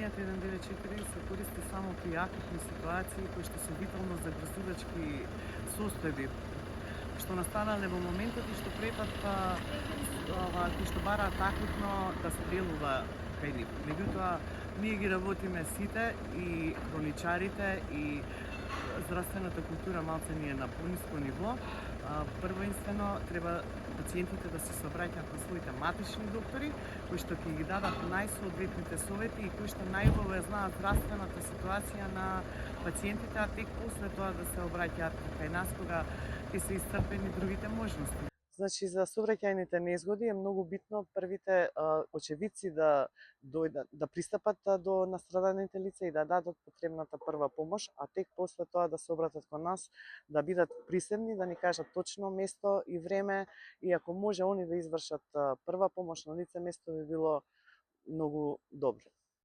линијата 194 се користи само при акутни ситуации кои што се витално загрозувачки состојби што настанале во моментот и што препат кои што бараат акутно да се делува кај нив. Меѓутоа, ние ги работиме сите и хроничарите и здравствената култура малце ни е на пониско ниво. Првенствено треба пациентите да се сообраќаат на своите матични доктори, кои што ќе ги дадат најсоодветните совети и кои што најубаво ја знаат здравствената ситуација на пациентите, а тек после тоа да се обраќаат кај нас кога ќе се исцрпени другите можности. Значи, за сообраќајните незгоди е многу битно првите очевидци да дојдат, да пристапат до настраданите лица и да дадат потребната прва помош, а тек после тоа да се обратат кон нас, да бидат присебни, да ни кажат точно место и време и ако може они да извршат прва помош на лице место би било многу добро.